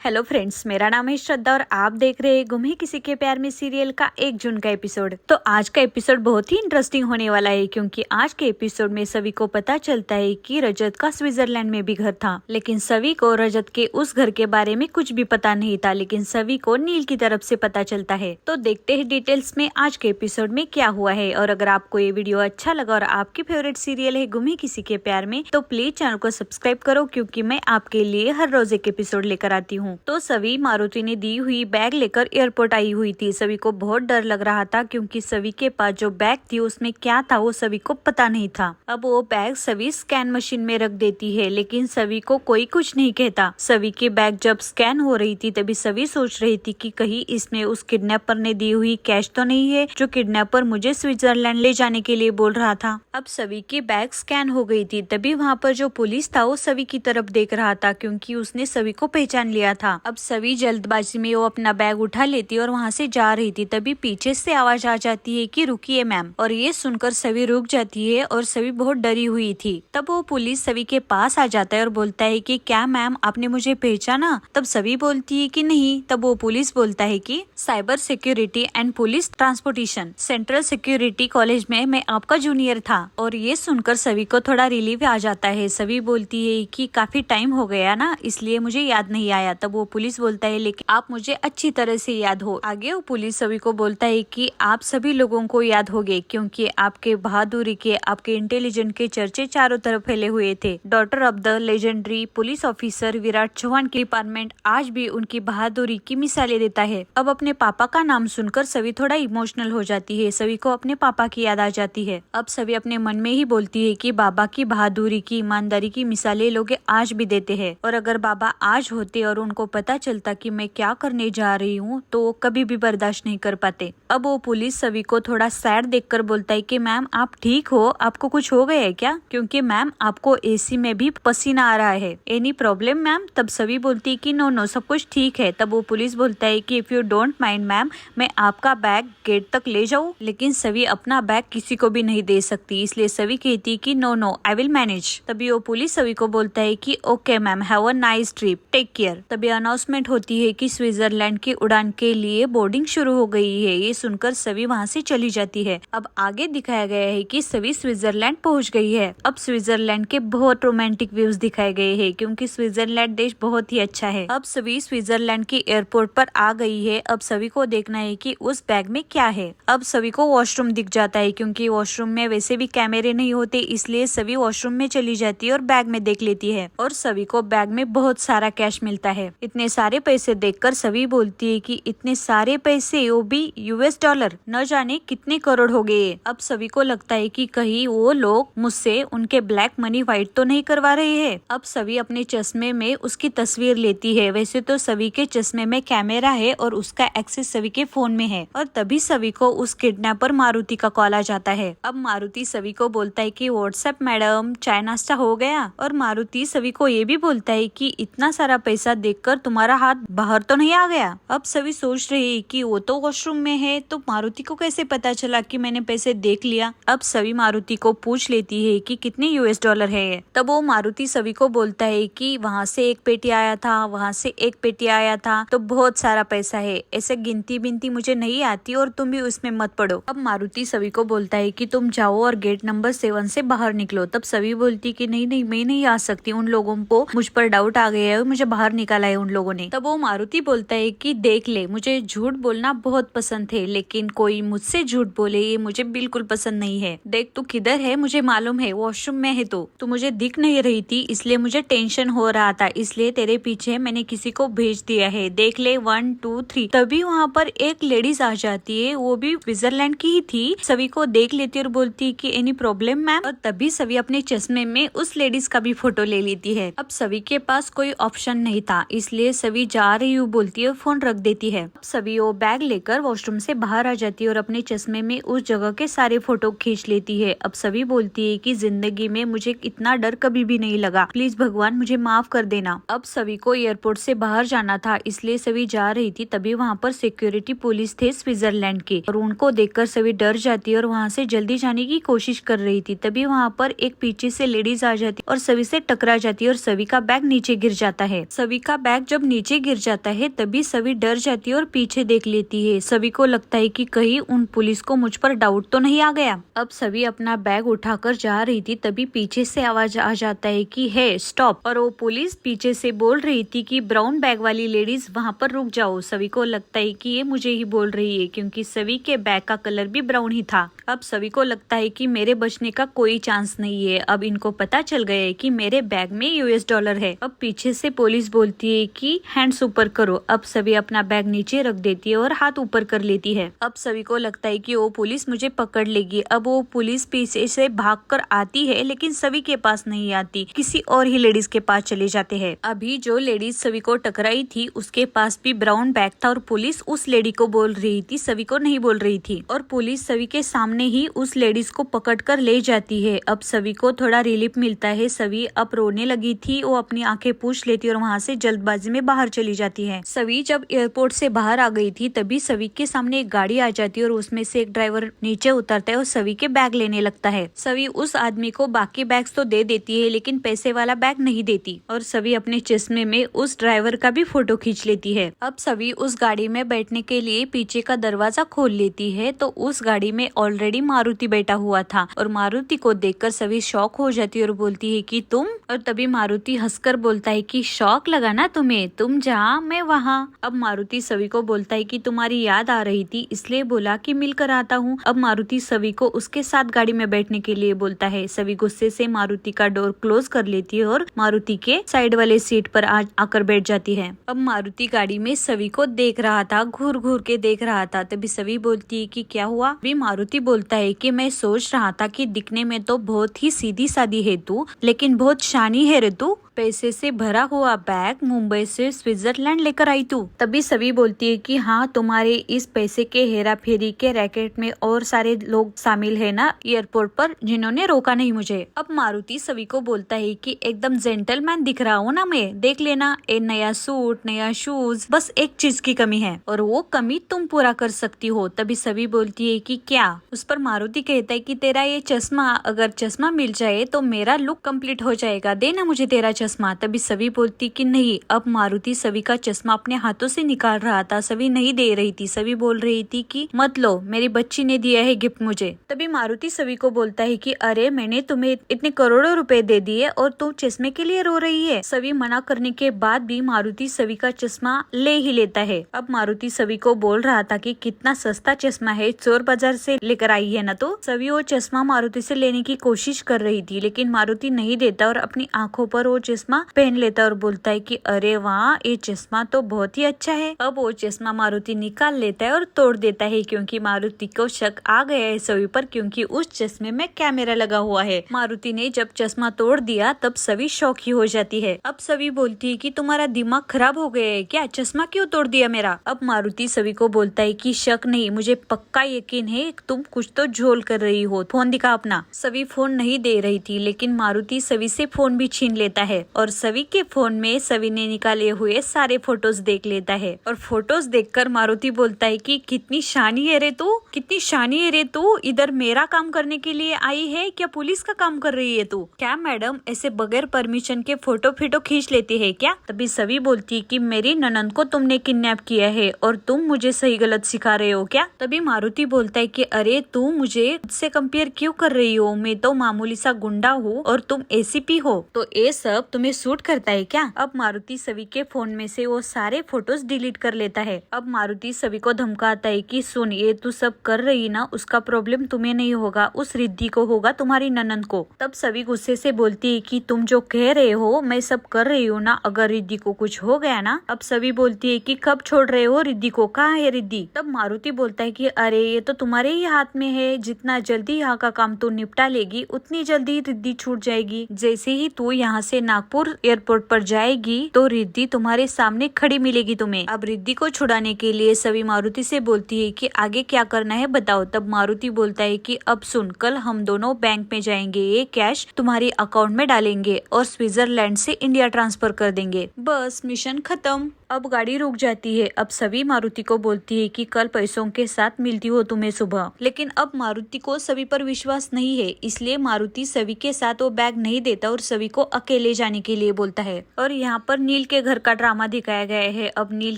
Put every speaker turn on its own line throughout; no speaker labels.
Hello friends, मेरा नाम है श्रद्धा और आप देख रहे हैं गुम है किसी के प्यार में सीरियल का 1 जून का एपिसोड। तो आज का एपिसोड बहुत ही इंटरेस्टिंग होने वाला है, क्योंकि आज के एपिसोड में सभी को पता चलता है कि रजत का स्विट्जरलैंड में भी घर था, लेकिन सभी को रजत के उस घर के बारे में कुछ भी पता नहीं था, लेकिन सभी को नील की तरफ से पता चलता है। तो देखते हैं डिटेल्स में आज के एपिसोड में क्या हुआ है। और अगर आपको ये वीडियो अच्छा लगा और आपकी फेवरेट सीरियल है गुम है किसी के प्यार में, तो प्लीज चैनल को सब्सक्राइब करो, क्योंकि मैं आपके लिए हर रोज एक एपिसोड लेकर आती हूँ। तो सभी मारुति ने दी हुई बैग लेकर एयरपोर्ट आई हुई थी। सभी को बहुत डर लग रहा था, क्योंकि सभी के पास जो बैग थी उसमें क्या था वो सभी को पता नहीं था। अब वो बैग सभी स्कैन मशीन में रख देती है, लेकिन सभी को कोई कुछ नहीं कहता। सभी की बैग जब स्कैन हो रही थी तभी सभी सोच रही थी कि कहीं इसमें उस किडनैपर ने दी हुई कैश तो नहीं है जो किडनैपर मुझे स्विट्जरलैंड ले जाने के लिए बोल रहा था। अब सभी की बैग स्कैन हो गई थी, तभी वहाँ पर जो पुलिस था वो सभी की तरफ देख रहा था, क्योंकि उसने सभी को पहचान लिया था। अब सभी जल्दबाजी में वो अपना बैग उठा लेती और वहाँ से जा रही थी, तभी पीछे से आवाज आ जाती है कि रुकिए मैम। और ये सुनकर सभी रुक जाती है और सभी बहुत डरी हुई थी। तब वो पुलिस सभी के पास आ जाता है और बोलता है कि क्या मैम आपने मुझे पहचाना? तब सभी बोलती है कि नहीं। तब वो पुलिस बोलता है कि cyber security and police transportation central security college में मैं आपका जूनियर था। और ये सुनकर सभी को थोड़ा रिलीफ आ जाता है। सभी बोलती है कि काफी टाइम हो गया ना, इसलिए मुझे याद नहीं आया। तब वो पुलिस बोलता है लेकिन आप मुझे अच्छी तरह से याद हो। आगे वो पुलिस सभी को बोलता है कि आप सभी लोगों को याद होगे, क्योंकि आपके बहादुरी के, आपके इंटेलिजेंट के चर्चे चारों तरफ फैले हुए थे। Daughter of the legendary police officer Virat Chauhan की डिपार्टमेंट आज भी उनकी बहादुरी की मिसालें देता है। अब अपने पापा का नाम सुनकर सभी थोड़ा इमोशनल हो जाती है। सभी को अपने पापा की याद आ जाती है। अब सभी अपने मन में ही बोलती है कि बाबा की बहादुरी की, ईमानदारी की मिसालें लोग आज भी देते हैं, और अगर बाबा आज होते और उनको पता चलता कि मैं क्या करने जा रही हूँ तो वो कभी भी बर्दाश्त नहीं कर पाते। अब वो पुलिस सभी को थोड़ा सैड देखकर बोलता है कि मैम आप ठीक हो? आपको कुछ हो गया है क्या? क्योंकि मैम आपको एसी में भी पसीना आ रहा है। Any problem ma'am? तब सभी बोलती है कि नो नो सब कुछ ठीक है। तब वो पुलिस बोलता है कि if you don't mind ma'am, मैं आपका बैग गेट तक ले जाऊँ? लेकिन सभी अपना बैग किसी को भी नहीं दे सकती, इसलिए सभी कहती है कि no no I will manage. तभी वो पुलिस सभी को बोलता है कि okay ma'am, have a nice trip, take care. तभी अनाउंसमेंट होती है कि स्विट्जरलैंड की उड़ान के लिए बोर्डिंग शुरू हो गई है। ये सुनकर सभी वहाँ से चली जाती है। अब आगे दिखाया गया है कि सभी स्विट्जरलैंड पहुँच गई है। अब स्विट्जरलैंड के बहुत रोमांटिक व्यूज दिखाए गए हैं, क्योंकि स्विट्जरलैंड देश बहुत ही अच्छा है। अब सभी स्विट्जरलैंड की एयरपोर्ट पर आ गई है। अब सभी को देखना है कि उस बैग में क्या है। अब सभी को वॉशरूम दिख जाता है, क्योंकि वॉशरूम में वैसे भी कैमरे नहीं होते, इसलिए सभी वॉशरूम में चली जाती है और बैग में देख लेती है। और सभी को बैग में बहुत सारा कैश मिलता है। इतने सारे पैसे देखकर सभी बोलती है कि इतने सारे पैसे, वो भी यूएस डॉलर, न जाने कितने करोड़ हो गए। अब सभी को लगता है कि कहीं वो लोग मुझसे उनके ब्लैक मनी व्हाइट तो नहीं करवा रहे हैं। अब सभी अपने चश्मे में उसकी तस्वीर लेती है। वैसे तो सभी के चश्मे में कैमरा है और उसका एक्सेस सभी के फोन में है। और तभी सभी को उस किडनैपर मारुति का कॉल आ जाता है। अब मारुति सभी को बोलता है कि व्हाट्सएप मैडम, चाय नाश्ता हो गया? और मारुति सभी को ये भी बोलता है कि इतना सारा पैसा देखकर तुम्हारा हाथ बाहर तो नहीं आ गया? अब सभी सोच रहे हैं कि वो तो वॉशरूम में है, तो मारुति को कैसे पता चला कि मैंने पैसे देख लिया? अब सभी मारुति को पूछ लेती है कि कितने यूएस डॉलर है। तब वो मारुति सभी को बोलता है कि वहाँ से एक पेटी आया था, वहाँ से एक पेटी आया था, तो बहुत सारा पैसा है। ऐसे गिनती बिनती मुझे नहीं आती और तुम भी उसमें मत पड़ो। अब मारुति सभी को बोलता है कि तुम जाओ और गेट नंबर 7 से बाहर निकलो। तब सभी बोलती कि नहीं नहीं, मैं नहीं आ सकती, उन लोगों को मुझ पर डाउट आ गया है, मुझे बाहर निकाला है उन लोगों ने। तब वो मारुति बोलता है कि देख ले, मुझे झूठ बोलना बहुत पसंद है, लेकिन कोई मुझसे झूठ बोले ये मुझे बिल्कुल पसंद नहीं है। देख तू किधर है मुझे मालूम है, वॉशरूम में है। तो मुझे दिख नहीं रही थी, इसलिए मुझे टेंशन हो रहा था, इसलिए तेरे पीछे मैंने किसी को भेज दिया है। देख ले 1 2 3। तभी वहाँ पर एक लेडीज आ जाती है, वो भी स्विट्जरलैंड की ही थी। सभी को देख लेती और बोलती है कि एनी प्रॉब्लम मैम? और तभी सभी अपने चश्मे में उस लेडीज का भी फोटो ले लेती है। अब सभी के पास कोई ऑप्शन नहीं था, इसलिए सभी जा रही हूँ बोलती है और फोन रख देती है। अब सभी वो बैग लेकर वॉशरूम से बाहर आ जाती है और अपने चश्मे में उस जगह के सारे फोटो खींच लेती है। अब सभी बोलती है कि जिंदगी में मुझे इतना डर कभी भी नहीं लगा, प्लीज भगवान मुझे माफ कर देना। अब सभी को एयरपोर्ट से बाहर जाना था, इसलिए सभी जा रही थी। तभी वहाँ पर सिक्योरिटी पुलिस थे स्विट्जरलैंड के, और उनको देखकर सभी डर जाती है और वहाँ से जल्दी जाने की कोशिश कर रही थी। तभी वहाँ पर एक पीछे से लेडीज आ जाती और सभी से टकरा जाती है और सभी का बैग नीचे गिर जाता है। सभी का बैग बैग जब नीचे गिर जाता है तभी सभी डर जाती है और पीछे देख लेती है। सभी को लगता है कि कहीं उन पुलिस को मुझ पर डाउट तो नहीं आ गया। अब सभी अपना बैग उठाकर जा रही थी तभी पीछे से आवाज आ जाता है कि हे स्टॉप, और वो पुलिस पीछे से बोल रही थी कि ब्राउन बैग वाली लेडीज वहाँ पर रुक जाओ। सभी को लगता है कि ये मुझे ही बोल रही है क्योंकि सभी के बैग का कलर भी ब्राउन ही था। अब सभी को लगता है कि मेरे बचने का कोई चांस नहीं है। अब इनको पता चल गया है कि मेरे बैग में $US है। अब पीछे से पुलिस बोलती है कि हैंड्स ऊपर करो। अब सभी अपना बैग नीचे रख देती है और हाथ ऊपर कर लेती है। अब सभी को लगता है कि वो पुलिस मुझे पकड़ लेगी। अब वो पुलिस पीछे से भागकर आती है लेकिन सभी के पास नहीं आती, किसी और ही लेडीज के पास चले जाते हैं। अभी जो लेडीज सभी को टकराई थी उसके पास भी ब्राउन बैग था और पुलिस उस लेडी को बोल रही थी, सभी को नहीं बोल रही थी। और पुलिस सभी के सामने ही उस लेडीज को पकड़ कर ले जाती है। अब सभी को थोड़ा रिलीफ मिलता है। सभी अब रोने लगी थी, वो अपनी आंखें पूछ लेती और वहाँ से जल्दबाजी में बाहर चली जाती है। सभी जब एयरपोर्ट से बाहर आ गई थी तभी सभी के सामने एक गाड़ी आ जाती है और उसमें से एक ड्राइवर नीचे उतरता है और सभी के बैग लेने लगता है। सभी उस आदमी को बाकी बैग्स तो दे देती है लेकिन पैसे वाला बैग नहीं देती और सभी अपने चश्मे में उस ड्राइवर का भी फोटो खींच लेती है। अब सभी उस गाड़ी में बैठने के लिए पीछे का दरवाजा खोल लेती है तो उस गाड़ी में ऑलरेडी मारुति बैठा हुआ था और मारुति को देखकर सभी शॉक हो जाती है और बोलती है कि तुम, और तभी मारुति हंसकर बोलता है कि शौक लगा ना तुम्हें, तुम जहाँ मैं वहाँ। अब मारुति सभी को बोलता है कि तुम्हारी याद आ रही थी इसलिए बोला कि मिलकर आता हूँ। अब मारुति सभी को उसके साथ गाड़ी में बैठने के लिए बोलता है। सभी गुस्से से मारुति का डोर क्लोज कर लेती है और मारुति के साइड वाले सीट पर आकर बैठ जाती है। अब मारुति गाड़ी में सभी को देख रहा था, घूर घूर के देख रहा था। तभी सभी बोलती है कि क्या हुआ। भी मारुति बोलता है कि मैं सोच रहा था कि दिखने में तो बहुत ही सीधी सादी है तू, लेकिन बहुत शानी है रे तू। पैसे से भरा हुआ बैग मुंबई से स्विट्जरलैंड लेकर आई तू। तभी सभी बोलती है कि हाँ, तुम्हारे इस पैसे के हेरा फेरी के रैकेट में और सारे लोग शामिल है ना एयरपोर्ट पर जिन्होंने रोका नहीं मुझे। अब मारुति सभी को बोलता है कि एकदम जेंटलमैन दिख रहा हूँ ना मैं, देख लेना, एक नया सूट, नया शूज, बस एक चीज की कमी है और वो कमी तुम पूरा कर सकती हो। तभी सभी बोलती है कि क्या। उस पर मारुति कहता है कि तेरा ये चश्मा, अगर चश्मा मिल जाए तो मेरा लुक कंप्लीट हो जाएगा, देना मुझे तेरा चश्मा। तभी सभी बोलती कि नहीं। अब मारुति सभी का चश्मा अपने हाथों से निकाल रहा था, सभी नहीं दे रही थी। सभी बोल रही थी कि मत लो, मेरी बच्ची ने दिया है गिफ्ट मुझे। तभी मारुति सभी को बोलता है कि अरे मैंने तुम्हें इतने करोड़ों रुपए दे दिए और तुम चश्मे के लिए रो रही है। सभी मना करने के बाद भी मारुति सभी का चश्मा ले ही लेता है। अब मारुति सभी को बोल रहा था कि कितना सस्ता चश्मा है, चोर बाजार से लेकर आई है ना। तो सभी वो चश्मा मारुति से लेने की कोशिश कर रही थी लेकिन मारुति नहीं देता और अपनी आंखों पर वो चश्मा पहन लेता और बोलता है कि अरे वाह, ये चश्मा तो बहुत ही अच्छा है। अब वो चश्मा मारुति निकाल लेता है और तोड़ देता है क्योंकि मारुति को शक आ गया है सभी पर, क्योंकि उस चश्मे में कैमरा लगा हुआ है। मारुति ने जब चश्मा तोड़ दिया तब सभी शौक ही हो जाती है। अब सभी बोलती है कि तुम्हारा दिमाग खराब हो गया है क्या, चश्मा क्यों तोड़ दिया मेरा। अब मारुति सभी को बोलता है कि शक नहीं, मुझे पक्का यकीन है तुम कुछ तो झोल कर रही हो, फोन दिखा अपना। सभी फोन नहीं दे रही थी लेकिन मारुति सभी से फोन भी छीन लेता है और सभी के फोन में सभी ने निकाले हुए सारे फोटोज देख लेता है। और फोटोज देखकर मारुति बोलता है कि कितनी शानी है रे तू, कितनी शानी है रे तू, इधर मेरा काम करने के लिए आई है क्या, पुलिस का काम कर रही है तू। क्या मैडम ऐसे बगैर परमिशन के फोटो खींच लेती है क्या। तभी सभी बोलती है कि मेरी ननद को तुमने किडनैप किया है और तुम मुझे सही गलत सिखा रहे हो क्या। तभी मारुति बोलता है कि अरे तू मुझे से कंपेयर क्यों कर रही हो, मैं तो मामूली सा गुंडा हूँ और तुम ACP हो, तो ये सब तुम्हें सूट करता है क्या। अब मारुति सभी के फोन में से वो सारे फोटोज डिलीट कर लेता है। अब मारुति सभी को धमकाता है कि सुन, ये तू सब कर रही ना, उसका प्रॉब्लम तुम्हें नहीं होगा, उस रिद्धि को होगा, तुम्हारी ननद को। तब सभी गुस्से से बोलती है कि तुम जो कह रहे हो मैं सब कर रही हूँ ना, अगर रिद्धि को कुछ हो गया ना। अब सभी बोलती है कि कब छोड़ रहे हो रिद्धि को, कहाँ है रिद्धि। तब मारुति बोलता है कि अरे ये तो तुम्हारे ही हाथ में है, जितना जल्दी यहाँ का काम तू निपटा लेगी उतनी जल्दी रिद्धि छूट जाएगी। जैसे ही तू यहाँ से नागपुर एयरपोर्ट पर जाएगी तो रिद्धि तुम्हारे सामने खड़ी मिलेगी तुम्हें। अब रिद्धि को छुड़ाने के लिए सभी मारुति से बोलती है कि आगे क्या करना है बताओ। तब मारुति बोलता है कि अब सुन, कल हम दोनों बैंक में जाएंगे, ये कैश तुम्हारी अकाउंट में डालेंगे और स्विट्जरलैंड से इंडिया ट्रांसफर कर देंगे, बस मिशन खत्म। अब गाड़ी रुक जाती है। अब सभी मारुति को बोलती है कि कल पैसों के साथ मिलती हो तुम्हें सुबह। लेकिन अब मारुति को सभी पर विश्वास नहीं है, इसलिए मारुति सभी के साथ वो बैग नहीं देता और सभी को अकेले जाने के लिए बोलता है। और यहाँ पर नील के घर का ड्रामा दिखाया गया है। अब नील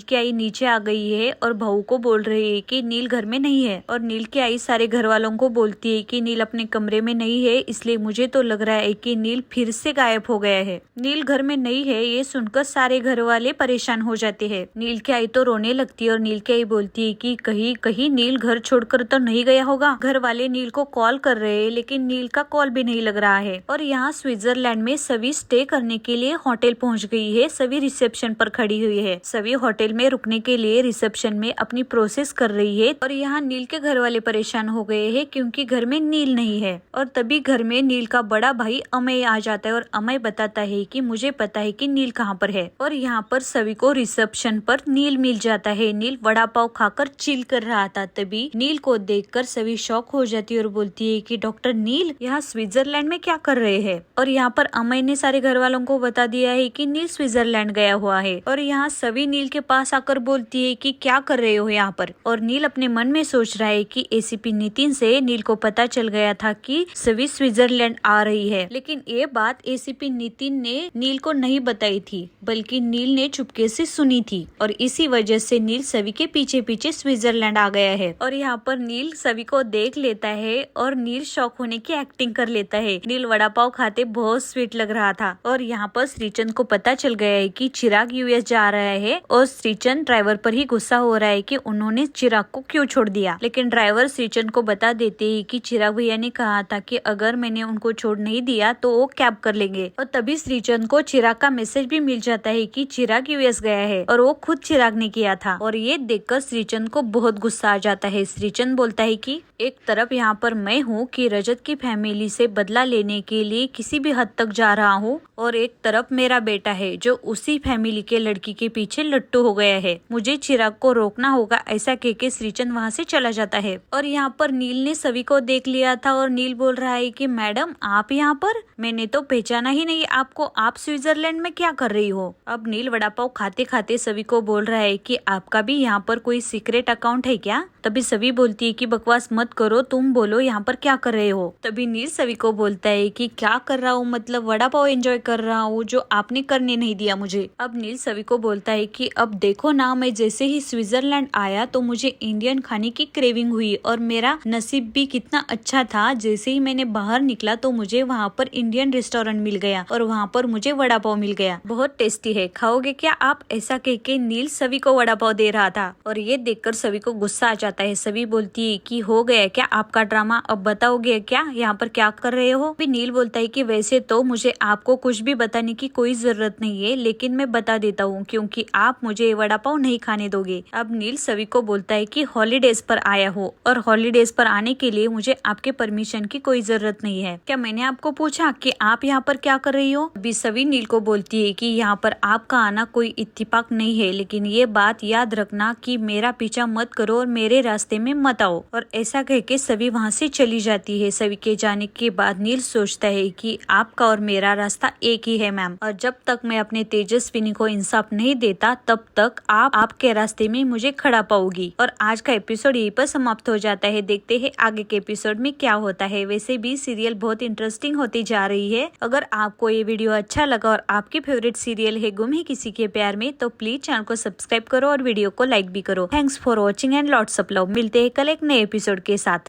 की आई नीचे आ गई है और बहू को बोल रही है कि नील घर में नहीं है। और नील की आई सारे घर वालों को बोलती है कि नील अपने कमरे में नहीं है, इसलिए मुझे तो लग रहा है कि नील फिर से गायब हो गया है। नील घर में नहीं है ये सुनकर सारे घर वाले परेशान हो जाते हैं। नील की आई तो रोने लगती है और नील की आई बोलती है कि कहीं कहीं नील घर छोड़कर तो नहीं गया होगा। घर वाले नील को कॉल कर रहे हैं लेकिन नील का कॉल भी नहीं लग रहा है। और यहाँ स्विट्जरलैंड में सभी स्टे करने के लिए होटल पहुँच गई है। सभी रिसेप्शन पर खड़ी हुई है। सभी होटल में रुकने के लिए रिसेप्शन में अपनी प्रोसेस कर रही है। और यहाँ नील के घर वाले परेशान हो गए हैं क्योंकि घर में नील नहीं है। और तभी घर में नील का बड़ा भाई अमय आ जाता है और अमय बताता है कि मुझे पता है कि नील कहाँ पर है। और यहाँ पर सभी को रिसेप्शन पर नील मिल जाता है। नील वड़ा पाव खाकर चिल कर रहा था। तभी नील को देखकर सभी शॉक हो जाती है और बोलती है कि डॉक्टर नील यहाँ स्विट्जरलैंड में क्या कर रहे हैं। और यहाँ पर अमय ने सारे घर वालों को बता दिया है कि नील स्विट्जरलैंड गया हुआ है। और यहाँ सभी नील के पास आकर बोलती है कि क्या कर रहे हो यहाँ पर। और नील अपने मन में सोच रहा है कि एसीपी नितिन से नील को पता चल गया था कि सभी स्विट्जरलैंड आ रही है। लेकिन ये बात एसीपी नितिन ने नील को नहीं बताई थी, बल्कि नील ने चुपके से सुनी थी। और इसी वजह से नील सभी के पीछे पीछे स्विट्जरलैंड आ गया है। और यहाँ पर नील सभी को देख लेता है और नील शॉक होने की एक्टिंग कर लेता है। नील वड़ा पाव खाते बहुत स्वीट लग रहा था। और यहाँ पर श्रीचंद को पता चल गया है कि चिराग यूएस जा रहा है और श्रीचंद ड्राइवर पर ही गुस्सा हो रहा है कि उन्होंने चिराग को क्यों छोड़ दिया। लेकिन ड्राइवर श्रीचंद को बता देते है कि चिराग भैया ने कहा था कि अगर मैंने उनको छोड़ नहीं दिया तो वो कैब कर लेंगे। और तभी श्रीचंद को चिराग का मैसेज भी मिल जाता है कि चिराग यूएस गया है और वो खुद चिराग ने किया था। और ये देखकर श्रीचंद को बहुत गुस्सा आ जाता है। श्रीचंद बोलता है कि एक तरफ यहाँ पर मैं हूँ कि रजत की फैमिली से बदला लेने के लिए किसी भी हद तक जा रहा हूँ, और एक तरफ मेरा बेटा है जो उसी फैमिली के लड़की के पीछे लट्टू हो गया है। मुझे चिराग को रोकना होगा, ऐसा कहके श्रीचंद वहाँ से चला जाता है। और यहाँ पर नील ने सभी को देख लिया था और नील बोल रहा है कि मैडम आप यहाँ पर, मैंने तो पहचाना ही नहीं आपको, आप स्विट्जरलैंड में क्या कर रही हो। अब नील वड़ा पाव खाते खाते सभी को बोल रहा है कि आपका भी यहाँ पर कोई सीक्रेट अकाउंट है क्या। तभी सभी बोलती है कि बकवास मत करो, तुम बोलो यहाँ पर क्या कर रहे हो। तभी नील सभी को बोलता है कि क्या कर रहा हूँ, मतलब वड़ा पाव एंजॉय कर रहा हूँ जो आपने करने नहीं दिया मुझे। अब नील सभी को बोलता है कि अब देखो ना, मैं जैसे ही स्विट्जरलैंड आया तो मुझे इंडियन खाने की क्रेविंग हुई और मेरा नसीब भी कितना अच्छा था। जैसे ही मैंने बाहर निकला तो मुझे वहाँ पर इंडियन रेस्टोरेंट मिल गया और वहाँ पर मुझे वड़ा पाव मिल गया, बहुत टेस्टी है, खाओगे क्या आप, ऐसा कह के नील सभी को वड़ा पाव दे रहा था। और ये देखकर सभी को गुस्सा आ जाता है। सभी बोलती है कि हो गया क्या आपका ड्रामा, अब बताओगे क्या यहाँ पर क्या कर रहे हो। भी नील बोलता है कि वैसे तो मुझे आपको कुछ भी बताने की कोई जरूरत नहीं है, लेकिन मैं बता देता हूँ क्योंकि आप मुझे वड़ा पाव नहीं खाने दोगे। अब नील सभी को बोलता है कि हॉलीडेज पर आया हो और हॉलीडेज पर आने के लिए मुझे आपके परमिशन की कोई जरूरत नहीं है। क्या मैंने आपको पूछा कि आप यहाँ पर क्या कर रही हो। अभी सभी नील को बोलती है कि यहाँ पर आपका आना कोई इत्तेफाक नहीं है, लेकिन ये बात याद रखना कि मेरा पीछा मत करो और मेरे रास्ते में मत आओ। और ऐसा कह के सभी वहाँ से चली जाती है। सभी के जाने के बाद नील सोचता है कि आपका और मेरा रास्ता एक ही है मैम, और जब तक मैं अपने तेजस्विनी को इंसाफ नहीं देता तब तक आप आपके रास्ते में मुझे खड़ा पाओगी। और आज का एपिसोड यहीं पर समाप्त हो जाता है। देखते हैं आगे के एपिसोड में क्या होता है। वैसे भी सीरियल बहुत इंटरेस्टिंग होती जा रही है। अगर आपको ये वीडियो अच्छा लगा और आपकी फेवरेट सीरियल है गुम है किसी के प्यार में, तो प्लीज चैनल को सब्सक्राइब करो और वीडियो को लाइक भी करो। Thanks for watching and lots of love. मिलते हैं कल एक नए एपिसोड के साथ।